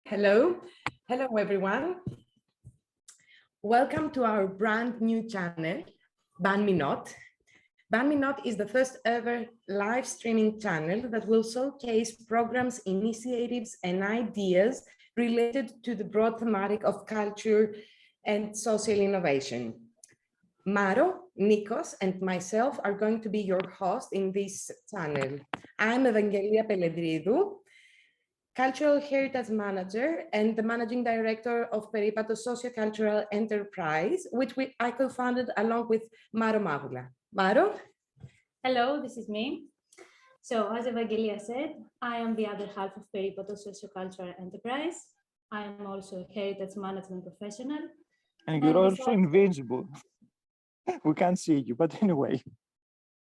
Hello, hello everyone. Welcome to our brand new channel, Ban Me Not. Ban Me Not is the first ever live streaming channel that will showcase programs, initiatives, and ideas related to the broad thematic of culture and social innovation. Maro, Nikos, and myself are going to be your host in this channel. I'm Evangelia Pelledridou, Cultural Heritage Manager and the Managing Director of Peripato Socio-Cultural Enterprise, which I co-founded along with Maro Mavula. Maro? Hello, this is me. So, as Evangelia said, I am the other half of Peripato Socio-Cultural Enterprise. I am also a heritage management professional. And you're also invincible. We can't see you, but anyway.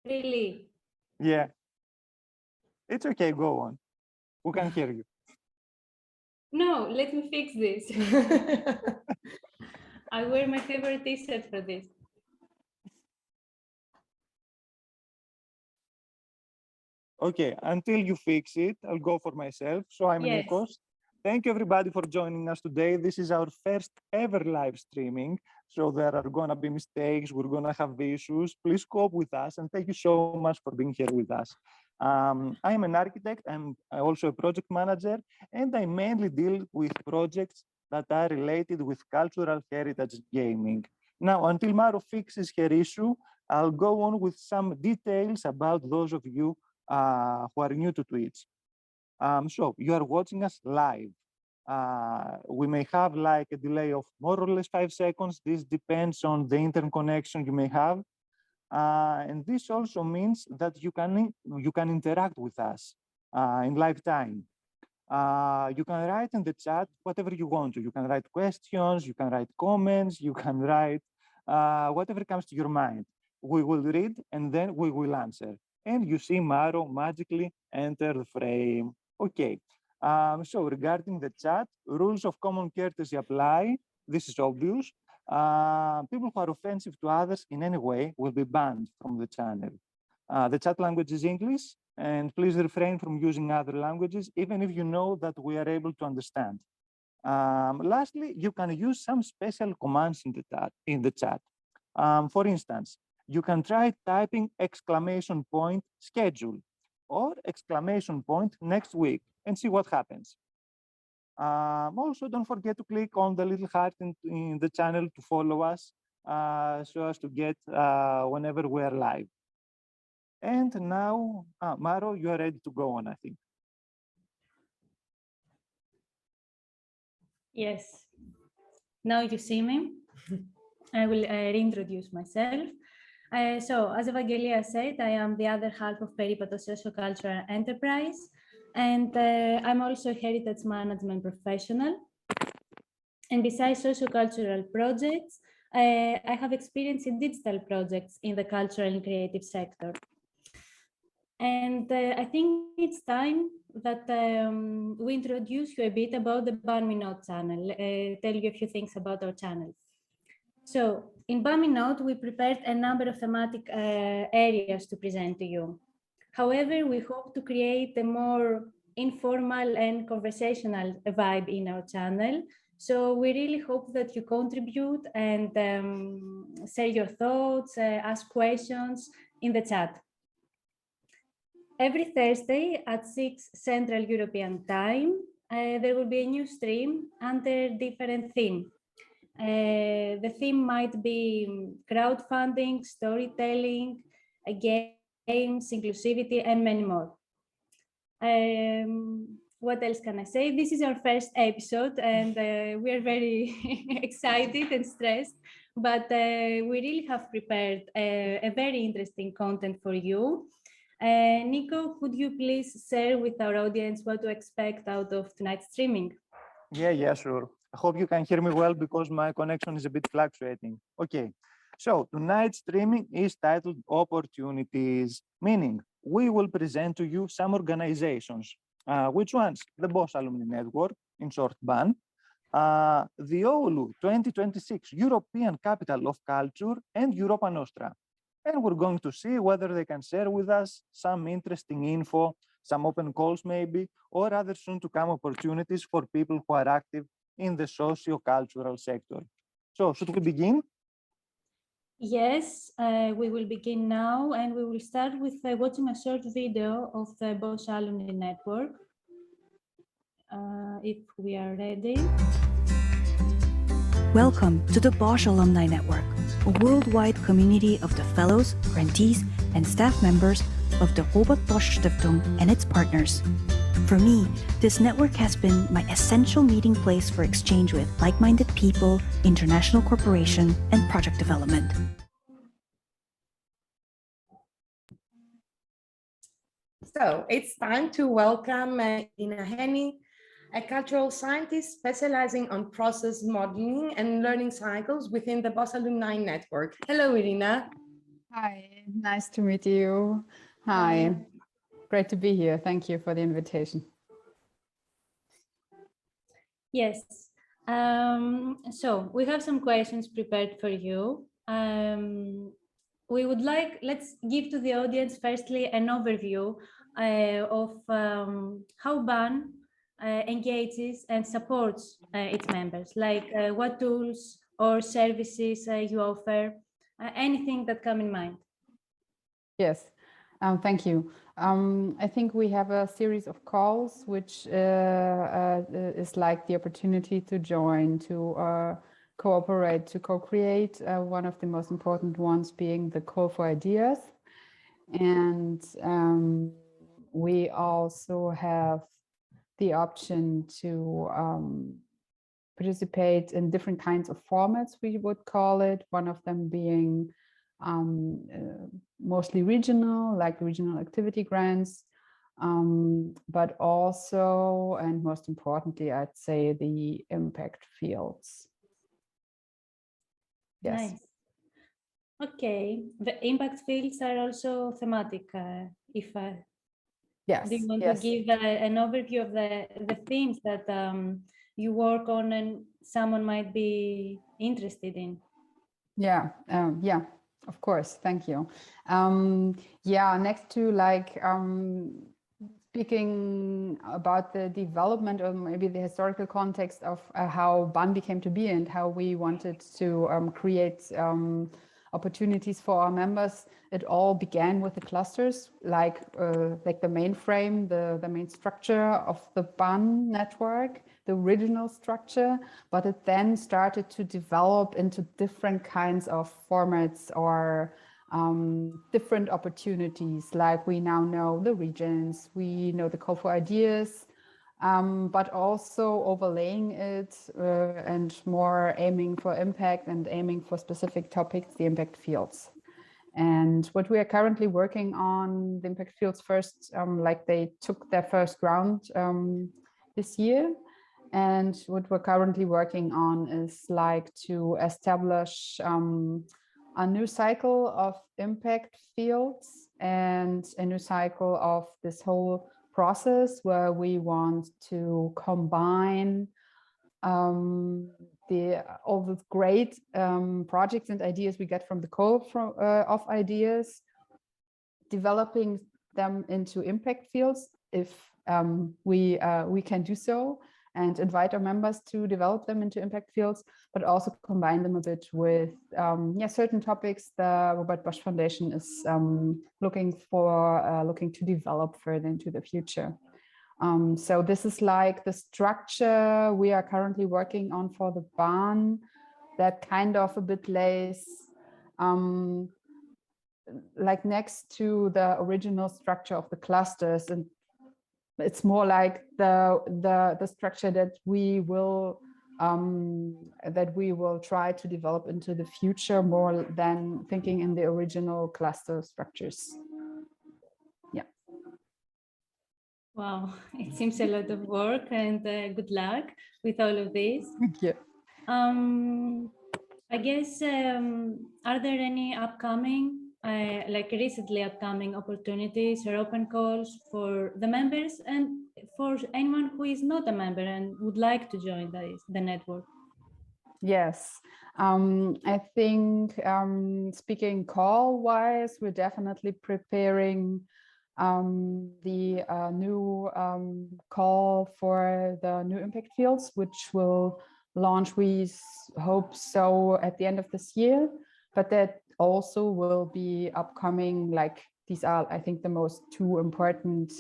Really? Yeah. It's okay, go on. We can hear you. No, let me fix this. I wear my favorite t-shirt for this. Okay, until you fix it, I'll go for myself. So I'm Nikos. Thank you everybody for joining us today. This is our first ever live streaming. So there are gonna be mistakes, we're gonna have issues. Please cope with us and thank you so much for being here with us. I am an architect, I'm also a project manager, and I mainly deal with projects that are related with cultural heritage gaming. Now, until Maro fixes her issue, I'll go on with some details about those of you who are new to Twitch. So you are watching us live. We may have like a delay of more or less 5 seconds. This depends on the internet connection you may have. And this also means that you can interact with us in live time. You can write in the chat whatever you want to. You can write questions, you can write comments, you can write whatever comes to your mind. We will read and then we will answer. And you see Maro magically enter the frame. Okay, so regarding the chat, rules of common courtesy apply. This is obvious. People who are offensive to others in any way will be banned from the channel. The chat language is English, and please refrain from using other languages, even if you know that we are able to understand. Lastly, you can use some special commands in the chat. For instance, you can try typing exclamation point schedule or exclamation point next week and see what happens. Also, don't forget to click on the little heart in the channel to follow us so as to get whenever we're live. And now, Maro, you are ready to go on, I think. Yes. Now you see me. I will reintroduce myself. So, as Evangelia said, I am the other half of Peripato Socio-Cultural Enterprise, and I'm also a heritage management professional. And besides socio-cultural projects, I have experience in digital projects in the cultural and creative sector. And I think it's time that we introduce you a bit about the Ban Me Not channel, tell you a few things about our channel. So in Ban Me Not, we prepared a number of thematic areas to present to you. However, we hope to create a more informal and conversational vibe in our channel. So we really hope that you contribute and share your thoughts, ask questions in the chat. Every Thursday at 6 Central European Time, there will be a new stream under different theme. The theme might be crowdfunding, storytelling, games, inclusivity, and many more. What else can I say? This is our first episode, and we are very excited and stressed, but we really have prepared a very interesting content for you. Nico, could you please share with our audience what to expect out of tonight's streaming? Yeah, sure. I hope you can hear me well because my connection is a bit fluctuating. Okay, so tonight's streaming is titled Opportunities, meaning we will present to you some organizations. Which ones? The Bosch Alumni Network, in short BAN, the OLU 2026 European Capital of Culture, and Europa Nostra. And we're going to see whether they can share with us some interesting info, some open calls maybe, or other soon to come opportunities for people who are active in the socio-cultural sector. So should we begin? Yes, we will begin now, and we will start with watching a short video of the Bosch Alumni Network. If we are ready. Welcome to the Bosch Alumni Network, a worldwide community of the fellows, grantees, and staff members of the Robert Bosch Stiftung and its partners. For me, this network has been my essential meeting place for exchange with like-minded people, international cooperation, and project development. So it's time to welcome Irina Hennig, a cultural scientist specializing on process modeling and learning cycles within the Bosch Alumni Network. Hello, Irina. Hi, nice to meet you. Hi, great to be here. Thank you for the invitation. Yes, so we have some questions prepared for you. We would like, let's give to the audience firstly an overview of how BAN engages and supports its members, like what tools or services you offer, anything that come in mind. Yes, thank you. I think we have a series of calls, which is like the opportunity to join, to cooperate, to co-create. One of the most important ones being the call for ideas. And we also have the option to participate in different kinds of formats, we would call it, one of them being mostly regional, like regional activity grants, but also, and most importantly, I'd say the impact fields. Yes. Nice. Okay, the impact fields are also thematic. Yes. Do you want yes. to give an overview of the themes that you work on and someone might be interested in? Yeah, yeah, of course. Thank you. Yeah, next to like speaking about the development or maybe the historical context of how BAN became to be and how we wanted to create opportunities for our members, it all began with the clusters, like the mainframe, the main structure of the BAN network, the original structure, but it then started to develop into different kinds of formats or different opportunities, like we now know the regions, we know the call for ideas, but also overlaying it and more aiming for impact and aiming for specific topics, the impact fields. And what we are currently working on, the impact fields first, like they took their first round this year. And what we're currently working on is like to establish a new cycle of impact fields and a new cycle of this whole process where we want to combine all the great projects and ideas we get from the call of ideas, developing them into impact fields if we can do so, and invite our members to develop them into impact fields, but also combine them a bit with certain topics the Robert Bosch Foundation is looking to develop further into the future. So this is like the structure we are currently working on for the BAN, that kind of a bit lays like next to the original structure of the clusters, and it's more like the structure that we will try to develop into the future, more than thinking in the original cluster structures. Yeah. Wow, it seems a lot of work, and good luck with all of this. Thank you. I guess, are there any upcoming, like recently upcoming opportunities or open calls for the members and for anyone who is not a member and would like to join the network? Yes, I think speaking call-wise, we're definitely preparing the new call for the new impact fields, which will launch, we hope so, at the end of this year. But that also will be upcoming, like these are, I think, the most two important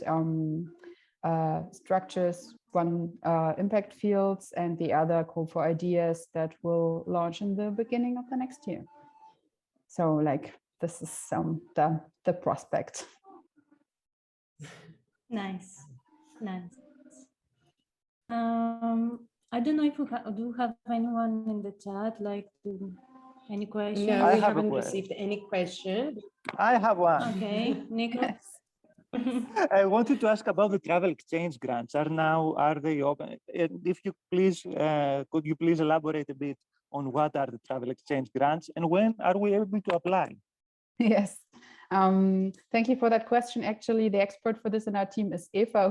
structures, one impact fields and the other call for ideas that will launch in the beginning of the next year. So like this is the prospect. Nice, nice. I don't know if we do have anyone in the chat like any questions? No, I we have a haven't question. received any question. I have one. Okay, Nikos. I wanted to ask about the travel exchange grants. Are they open? And if you please, could you please elaborate a bit on what are the travel exchange grants and when are we able to apply? Yes, thank you for that question. Actually, the expert for this in our team is Eva,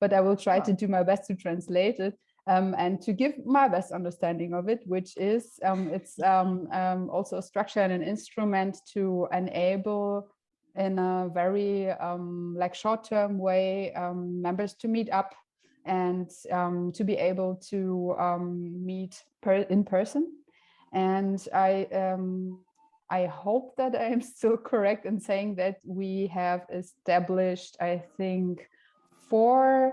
but I will try to do my best to translate it and to give my best understanding of it, which is it's also a structure and an instrument to enable in a very like short-term way members to meet up and to be able to meet in person. And I hope that I am still correct in saying that we have established, I think, 4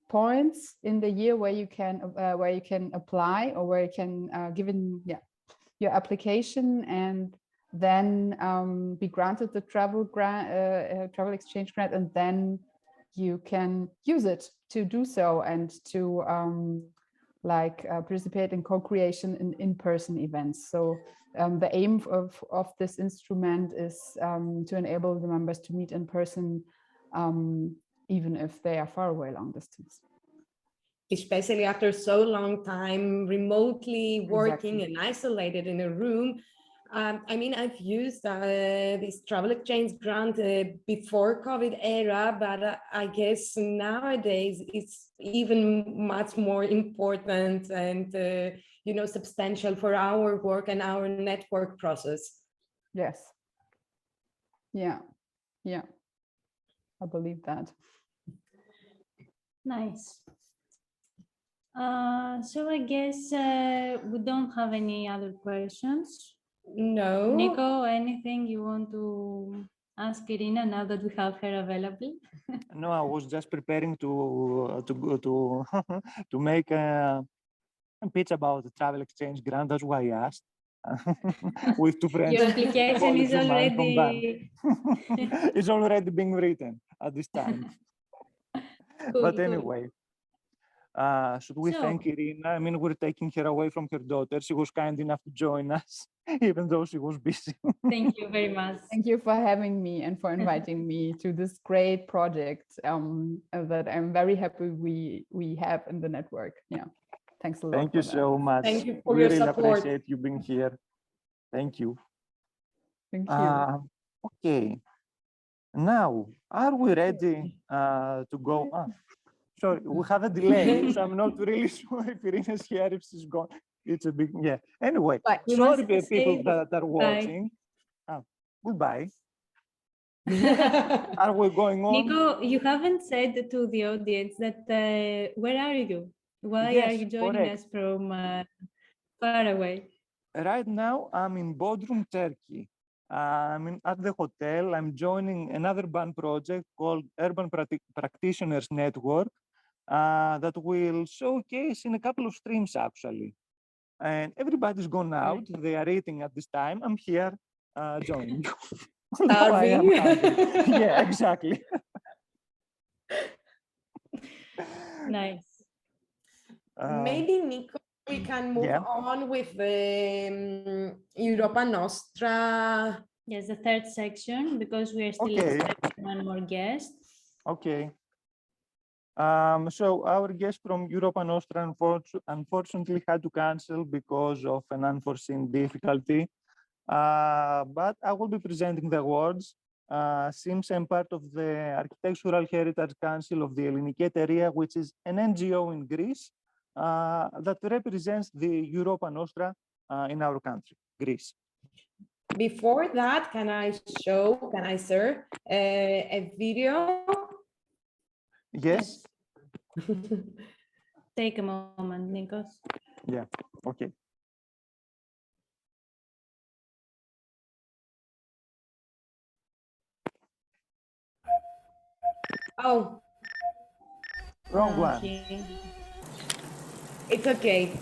points in the year where you can apply or where you can give in your application and then be granted the travel exchange grant, and then you can use it to do so and to participate in co-creation in in-person events. So the aim of this instrument is to enable the members to meet in person, even if they are far away long distance. Especially after so long time remotely working Exactly. and isolated in a room. I mean, I've used this travel exchange grant before COVID era, but I guess nowadays it's even much more important and substantial for our work and our network process. Yes. Yeah. I believe that. Nice. So I guess we don't have any other questions. No. Nico, anything you want to ask Irina now that we have her available? No, I was just preparing to to make a pitch about the travel exchange grant. That's why I asked. With 2 friends. Your application is already it's already being written at this time. Cool, But cool. anyway, should we thank Irina? I mean, we're taking her away from her daughter. She was kind enough to join us, even though she was busy. Thank you very much. Thank you for having me and for inviting me to this great project that I'm very happy we have in the network. Yeah, thanks a lot. Thank you so much. Thank you for we your really support. appreciate you being here. Thank you. Thank you. Okay. Now, are we ready to go? Sorry, we have a delay, so I'm not really sure if Irina's here, if she's gone. It's a big, yeah. Anyway, sorry people that are watching. Goodbye. Are we going on? Nico, you haven't said to the audience that where are you? Why are you joining us from far away? Right now, I'm in Bodrum, Turkey. I'm at the hotel. I'm joining another band project called Urban Practitioners Network that will showcase in a couple of streams, actually. And everybody's gone out. They are eating at this time. I'm here joining you. Starving. Yeah, exactly. Nice. Maybe, Nico, we can move on with the Europa Nostra. Yes, the third section, because we are still expecting one more guest. Okay. So our guest from Europa Nostra unfortunately had to cancel because of an unforeseen difficulty. But I will be presenting the awards. Since I'm part of the Architectural Heritage Council of the Elliniki Etairia, which is an NGO in Greece that represents the Europa Nostra in our country, Greece. Before that, can I share a video? Yes. Take a moment, Nikos. Yeah, okay. Oh. Wrong one. It's okay.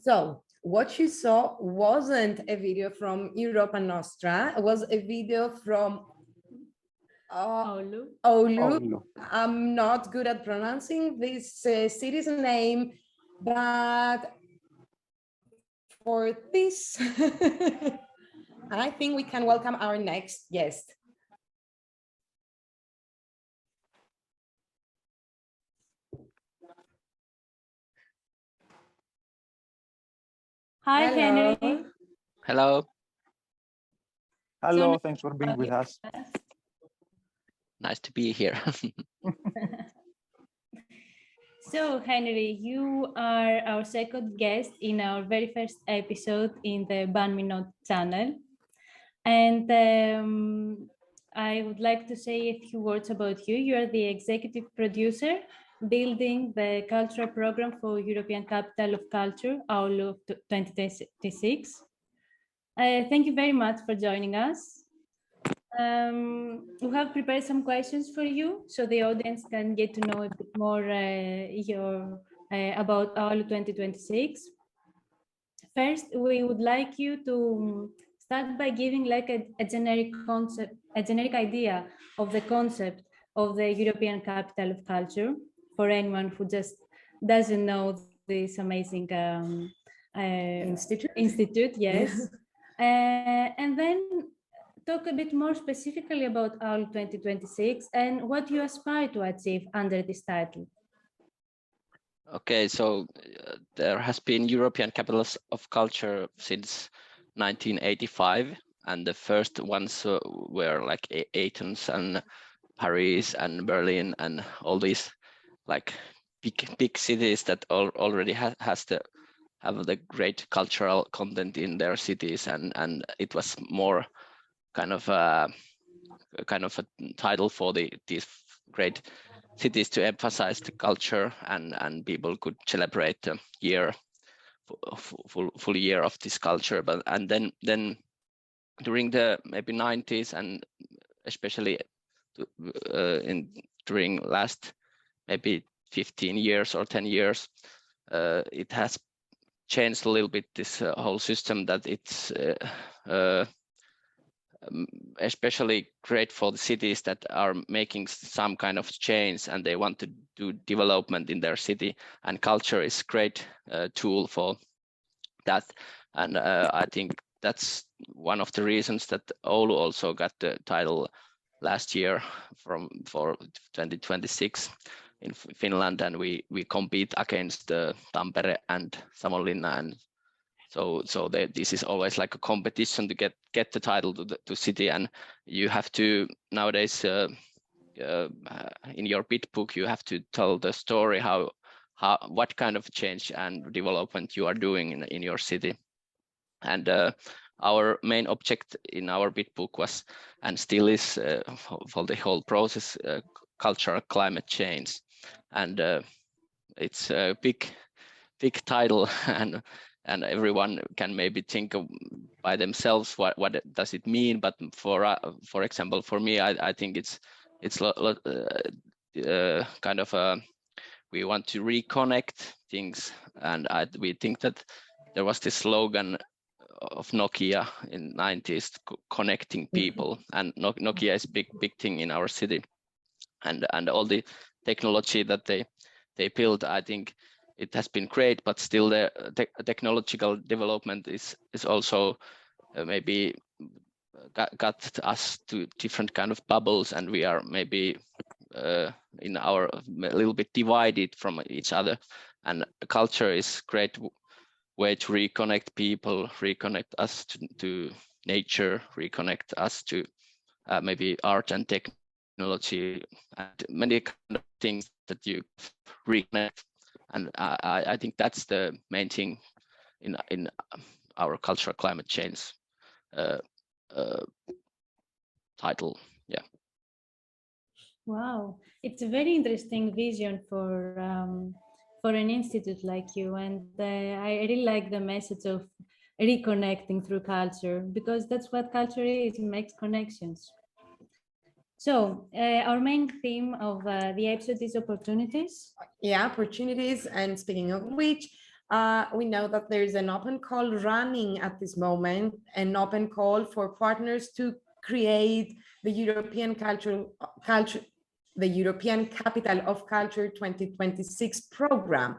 So what you saw wasn't a video from Europa Nostra, it was a video from Oulu. I'm not good at pronouncing this city's name, but for this, I think we can welcome our next guest. Hi, Henry. Hello. Hello, thanks for being with us. Nice to be here. So, Henry, you are our second guest in our very first episode in the Ban Me Not channel. And I would like to say a few words about you. You are the executive producer building the cultural program for European Capital of Culture, Oulu 2026. Thank you very much for joining us. We have prepared some questions for you so the audience can get to know a bit more about Oulu 2026. First, we would like you to start by giving like a generic concept, a generic idea of the concept of the European Capital of Culture for anyone who just doesn't know this amazing institute, yes. And then talk a bit more specifically about Oulu 2026 and what you aspire to achieve under this title. Okay, so there has been European Capitals of Culture since 1985, and the first ones were like Athens and Paris and Berlin and all these like big cities that already have the great cultural content in their cities, and it was more kind of a title for these great cities to emphasize the culture, and people could celebrate the full year of this culture. But and then during the maybe 90s and especially during last maybe 15 years or 10 years, it has changed a little bit, this whole system, that it's especially great for the cities that are making some kind of change and they want to do development in their city, and culture is a great tool for that. And I think that's one of the reasons that Oulu also got the title last year for 2026 in Finland, and we compete against Tampere and Savonlinna, and so this is always like a competition to get the title to city, and you have to nowadays in your bid book you have to tell the story what kind of change and development you are doing in your city. And our main object in our bid book was, and still is for the whole process, cultural climate change. And it's a big title, and everyone can maybe think by themselves what does it mean. But for example, for me, I think it's kind of we want to reconnect things, and we think that there was this slogan of Nokia in 90s, connecting people, and Nokia is big thing in our city, and all the technology that they built, I think it has been great, but still the technological development is also maybe got us to different kind of bubbles, and we are maybe in our a little bit divided from each other. And culture is great way to reconnect people, reconnect us to nature, reconnect us to maybe art and technology, and many kind of things that you reconnect. And I think that's the main thing in our cultural climate change title. Yeah. Wow, it's a very interesting vision for an institute like you, and I really like the message of reconnecting through culture, because that's what culture is, it makes connections. So our main theme of the episode is opportunities. Yeah, opportunities. And speaking of which, we know that there's an open call running at this moment, an open call for partners to create the European the European Capital of Culture 2026 program.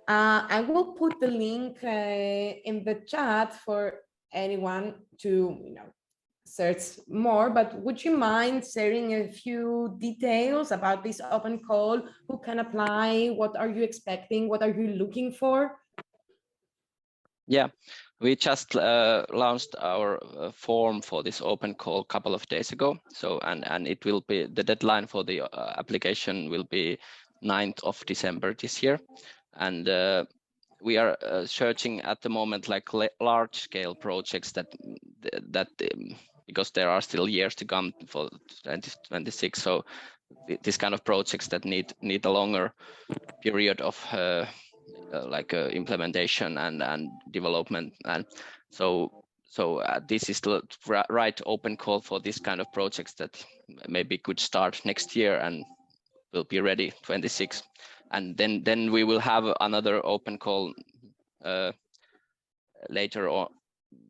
I will put the link in the chat for anyone to search more, but would you mind sharing a few details about this open call? Who can apply? What are you expecting? What are you looking for? Yeah, we just launched our form for this open call a couple of days ago. So and it will be, the deadline for the application will be 9th of December this year, and we are searching at the moment like large scale projects that because there are still years to come for 2026. So this kind of projects that need a longer period of implementation and development, and so this is the right open call for this kind of projects that maybe could start next year and will be ready 26, and then we will have another open call later, or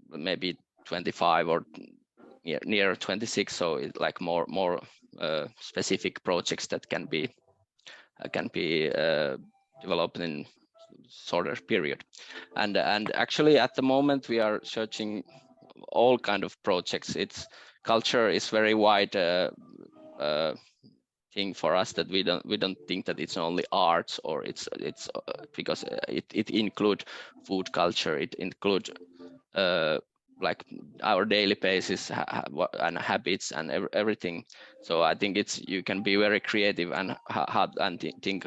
maybe 25 or near 26. So it's like more specific projects that can be developed in shorter period. And actually at the moment we are searching all kind of projects. It's culture is very wide thing for us, that we don't think that it's only arts, or it's because it include food culture, it include like our daily basis and habits and everything. So I think it's, you can be very creative and think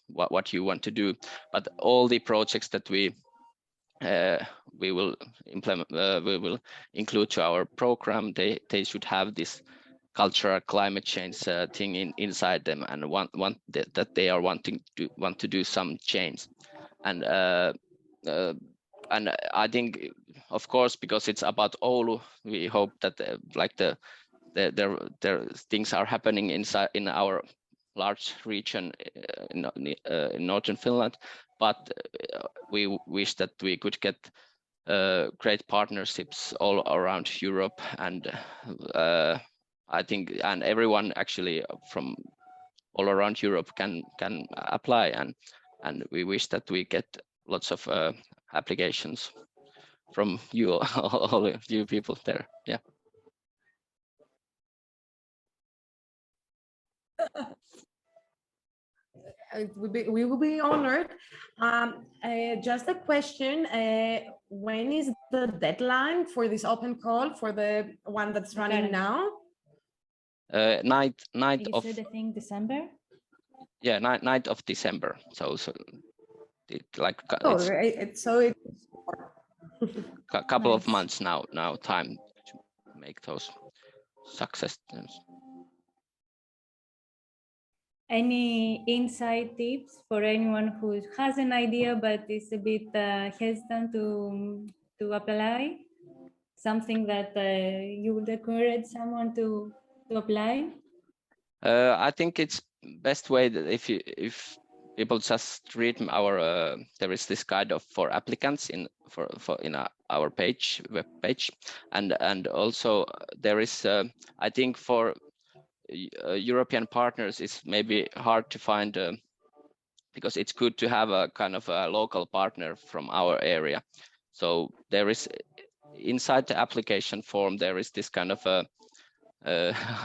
what you want to do, but all the projects that we will implement, we will include to our program, they should have this cultural climate change thing inside them, and want that they are want to do some change. And I think, of course, because it's about Oulu, we hope that there things are happening inside in our large region in northern Finland, but we wish that we could get great partnerships all around Europe, and I think, and everyone actually from all around Europe can apply, and we wish that we get lots of applications from you, all of you people there. Yeah. We will be honored. Just a question, when is the deadline for this open call, for the one that's running now? 9th You of, said, I think, December? yeah, 9th of December. So it like Oh, it's so it's a couple of Nice. months now time to make those success. Any insight tips for anyone who has an idea but is a bit hesitant to apply? Something that you would encourage someone to apply? I think it's best way that if people just read our there is this guide for applicants in our web page, and also there is I think for European partners it's maybe hard to find because it's good to have a kind of a local partner from our area. So there is inside the application form there is this kind of a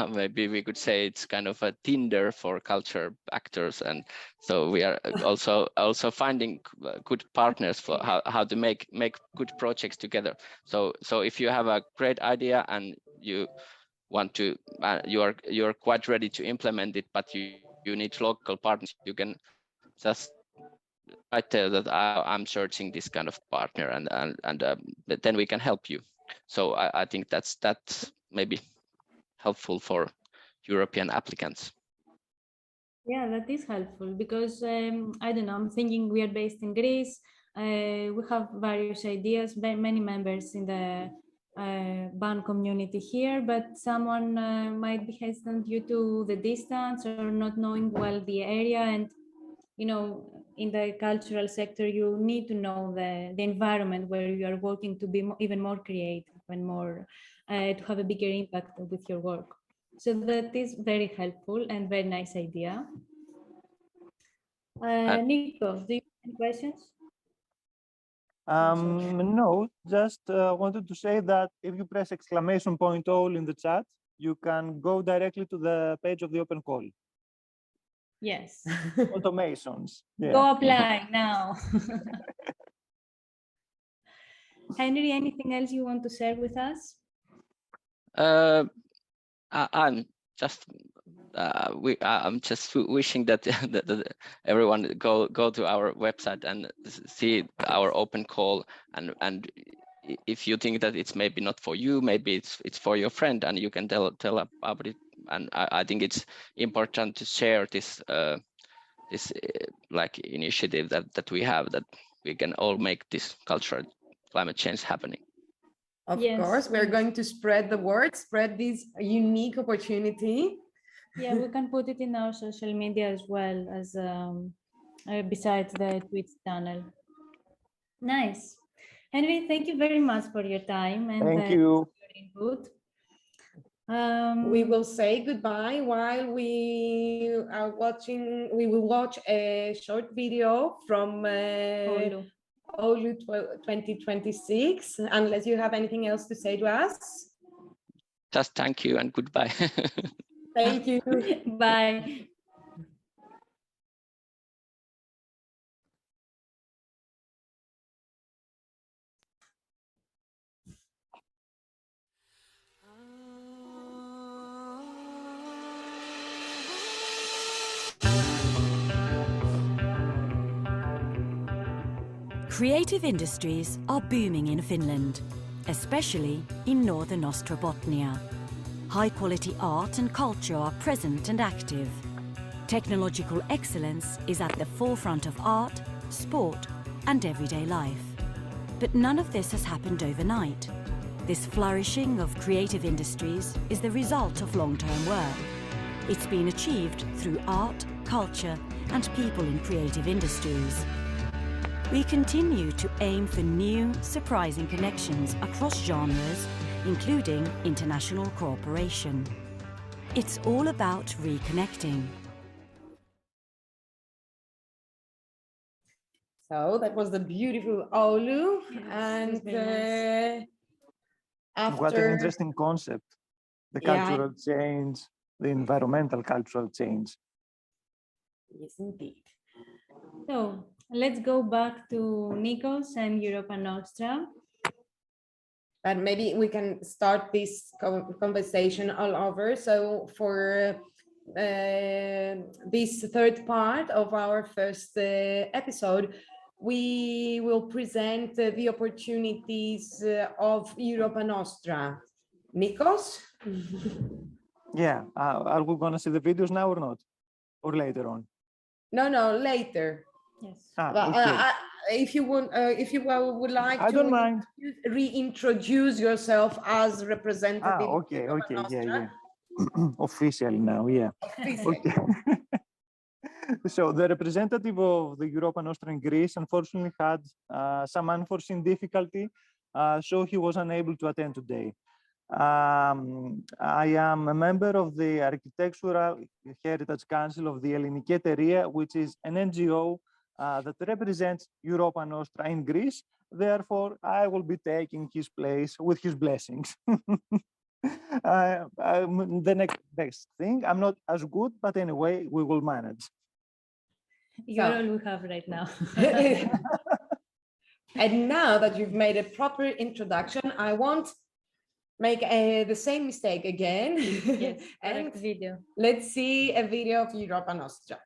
maybe we could say it's kind of a Tinder for culture actors, and so we are also finding good partners for how to make good projects together. So if you have a great idea and you want to you're quite ready to implement it, but you need local partners, you can just write there that I'm searching this kind of partner, and then we can help you. So I think that's maybe helpful for European applicants. Yeah, that is helpful because I don't know, I'm thinking we are based in Greece. We have various ideas, many members in the BAN community here, but someone might be hesitant due to the distance or not knowing well the area. And, you know, in the cultural sector, you need to know the environment where you are working to be even more creative and more to have a bigger impact with your work. So that is very helpful and very nice idea. Nikos, do you have any questions? No, just wanted to say that if you press exclamation point all in the chat, you can go directly to the page of the open call. Yes. Automations. Yeah. Go apply now. Henry, anything else you want to share with us? I'm just I'm just wishing that, that everyone go to our website and see our open call, and if you think that it's maybe not for you, maybe it's for your friend, and you can tell about it. And I think it's important to share this this like initiative that we have, that we can all make this cultural climate change happening. Of course, we're going to spread the word, spread this unique opportunity. Yeah, we can put it in our social media as well as besides the Twitch channel. Nice. Henry, thank you very much for your time and thank you. your input. We will say goodbye while we are watching. We will watch a short video from OLU 2026, unless you have anything else to say to us. Just thank you and goodbye. Thank you. Bye. Creative industries are booming in Finland, especially in northern Ostrobothnia. High-quality art and culture are present and active. Technological excellence is at the forefront of art, sport, and everyday life. But none of this has happened overnight. This flourishing of creative industries is the result of long-term work. It's been achieved through art, culture, and people in creative industries. We continue to aim for new, surprising connections across genres, including international cooperation. It's all about reconnecting. So that was the beautiful Oulu, and what an interesting concept, the cultural change. the environmental cultural change. Yes, indeed. So let's go back to Nikos and Europa Nostra. But maybe we can start this conversation all over. So for this third part of our first episode, we will present the opportunities of Europa Nostra. Nikos? Yeah, are we gonna see the videos now or not? Or later on? No, later. Yes. Okay. If you would like I to don't mind. reintroduce yourself as representative of Okay, Europa okay, Nostra. yeah. Officially now, yeah. Officially. Okay. So the representative of the Europa Nostra in Greece unfortunately had some unforeseen difficulty, so he was unable to attend today. I am a member of the Architectural Heritage Council of the Elliniki Etairia, which is an NGO that represents Europa Nostra in Greece. Therefore, I will be taking his place with his blessings. The next best thing, I'm not as good, but anyway, we will manage. You're all we have right now. And now that you've made a proper introduction, I won't make the same mistake again. Yes, And correct video. let's see a video of Europa Nostra.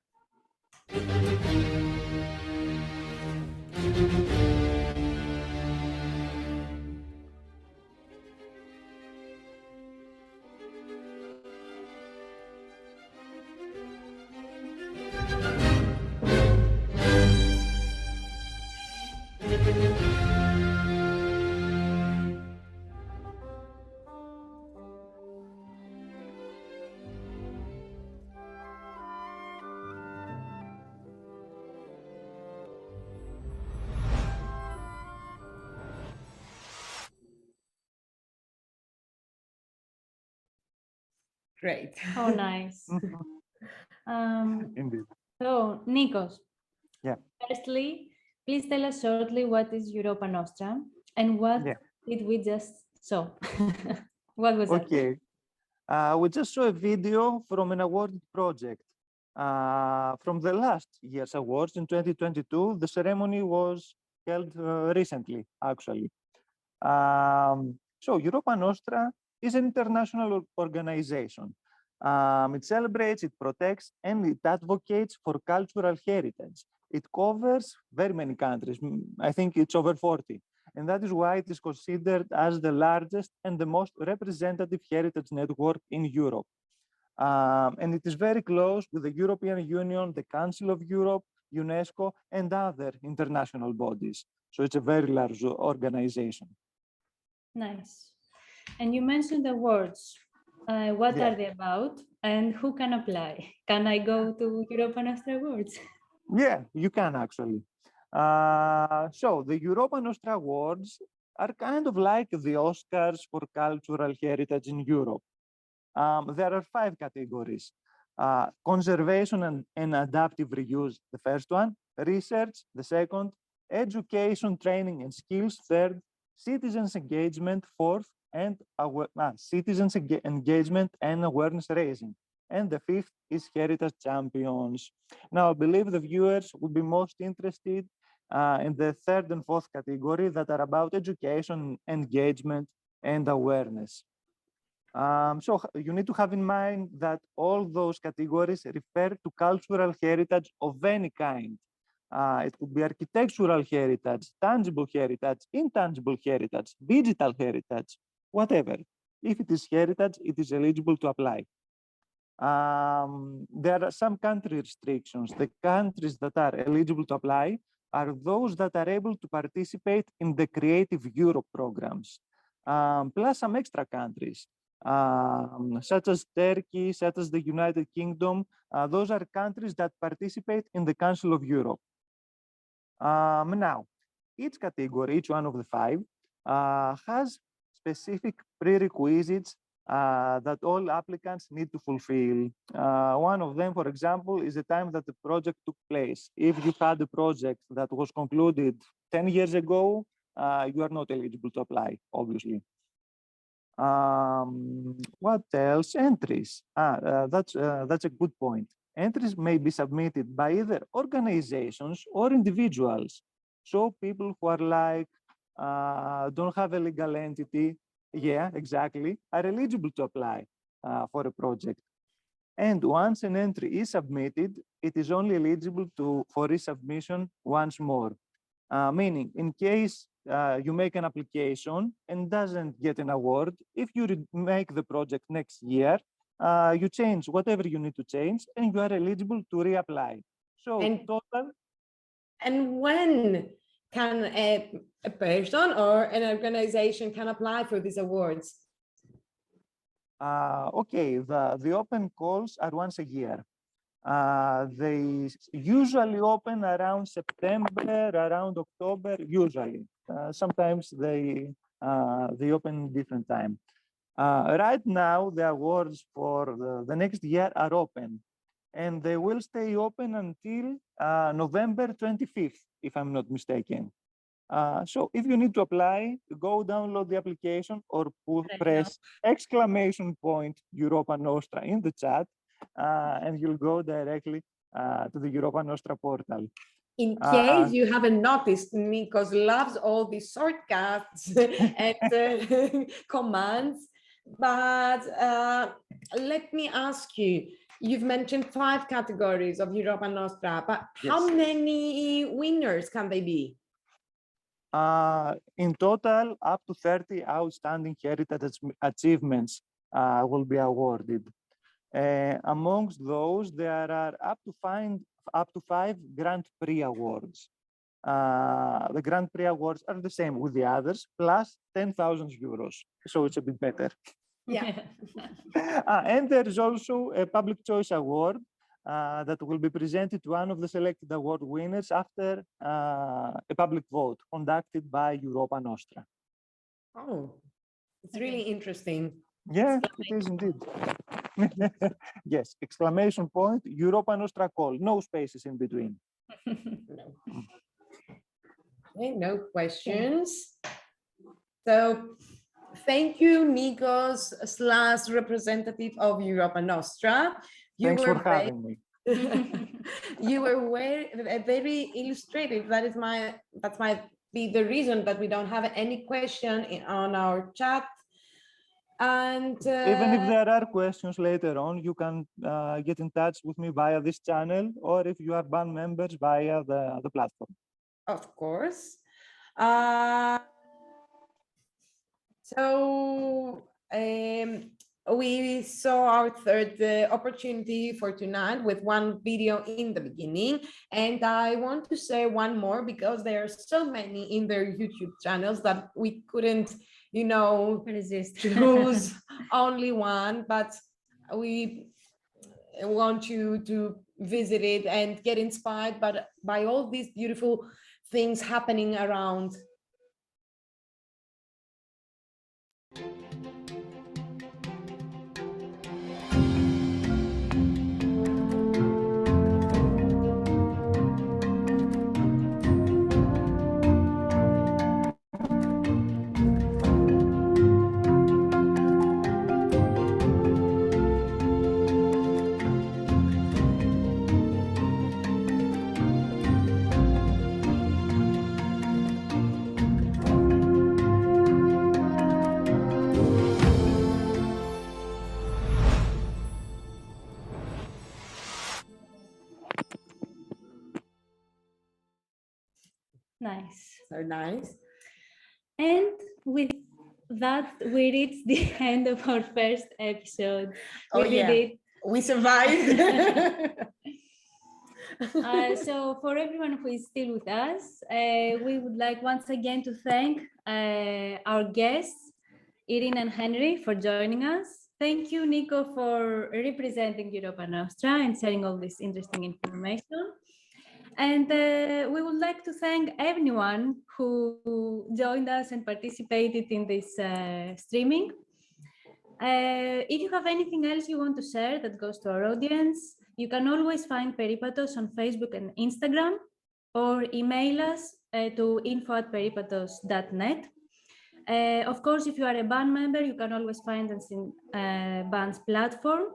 Great. Oh, nice. Indeed. So, Nikos. Yeah. Firstly, please tell us shortly what is Europa Nostra and what did we just saw? What was that? Okay. We just saw a video from an awarded project. From the last year's awards in 2022, the ceremony was held recently, actually. So Europa Nostra is an international organization. It celebrates, it protects, and it advocates for cultural heritage. It covers very many countries. I think it's over 40. And that is why it is considered as the largest and the most representative heritage network in Europe. And it is very close with the European Union, the Council of Europe, UNESCO, and other international bodies. So it's a very large organization. Nice. And you mentioned awards. What are they about and who can apply? Can I go to Europa Nostra Awards? Yeah, you can actually. So the Europa Nostra Awards are kind of like the Oscars for cultural heritage in Europe. There are 5 categories. Conservation and adaptive reuse, the first one. Research, the second. Education, training and skills, third. Citizens engagement, fourth. And citizens engagement and awareness raising. And the 5th is heritage champions. Now, I believe the viewers will be most interested in the 3rd and 4th category that are about education, engagement, and awareness. So you need to have in mind that all those categories refer to cultural heritage of any kind. It could be architectural heritage, tangible heritage, intangible heritage, digital heritage, whatever. If it is heritage, it is eligible to apply. There are some country restrictions. The countries that are eligible to apply are those that are able to participate in the Creative Europe programs, plus some extra countries, such as Turkey, such as the United Kingdom. Those are countries that participate in the Council of Europe. Now, each category, each one of the 5, has specific prerequisites that all applicants need to fulfill. One of them, for example, is the time that the project took place. If you had a project that was concluded 10 years ago, you are not eligible to apply, obviously. What else? Entries. That's a good point. Entries may be submitted by either organizations or individuals. So people who are like, don't have a legal entity, yeah, exactly, are eligible to apply for a project. And once an entry is submitted, it is only eligible for resubmission once more. Meaning, in case you make an application and doesn't get an award, if you make the project next year, you change whatever you need to change and you are eligible to reapply. So total. And when can a person or an organization can apply for these awards? Okay, the open calls are once a year. They usually open around September, around October, usually. Sometimes they open different time. Right now, the awards for the next year are open, and they will stay open until November 25th, if I'm not mistaken. So if you need to apply, go download the application or press !Europa Nostra in the chat, and you'll go directly to the Europa Nostra portal. In case you haven't noticed, Nikos loves all these shortcuts and commands. But let me ask you, you've mentioned 5 categories of Europa Nostra, but how many winners can they be? In total, up to 30 outstanding heritage achievements will be awarded. Amongst those, there are up to 5 Grand Prix awards. The Grand Prix awards are the same with the others, plus 10,000 euros. So it's a bit better. Yeah. And there's also a Public Choice Award that will be presented to one of the selected award winners after a public vote conducted by Europa Nostra. Oh, it's really interesting. Yeah, it is indeed. Yes, exclamation point, Europa Nostra call, no spaces in between. No. Okay, no questions. So thank you, Nikos / representative of Europa Nostra. Thanks for having me. You were very illustrative. That might be the reason that we don't have any question on our chat. And even if there are questions later on, you can get in touch with me via this channel, or if you are band members via the platform. Of course. So we saw our third opportunity for tonight with one video in the beginning, and I want to say one more because there are so many in their YouTube channels that we couldn't, resist. choose only one, but we want you to visit it and get inspired by all these beautiful things happening around. Nice. So nice. And with that, we reached the end of our first episode. We did it. We survived. So for everyone who is still with us, we would like once again to thank our guests, Irina and Henri, for joining us. Thank you, Nico, for representing Europa Nostra and sharing all this interesting information. And we would like to thank everyone who joined us and participated in this streaming. If you have anything else you want to share that goes to our audience, you can always find Peripatos on Facebook and Instagram, or email us to info@peripatos.net. Of course, if you are a band member, you can always find us in band's platform.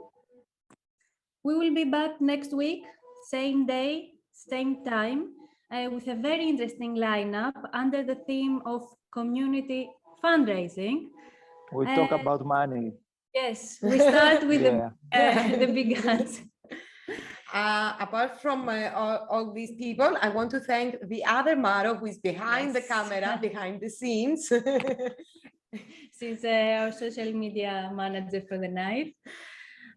We will be back next week, same day, same time, with a very interesting lineup under the theme of community fundraising. We talk about money. Yes, we start with the big guns. Apart from all these people, I want to thank the other Maro who is behind the camera, behind the scenes. She's our social media manager for the night.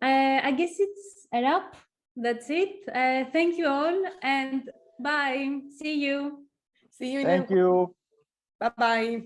I guess it's a wrap. That's it. Thank you all and bye. See you. See you. Thank you. Bye-bye.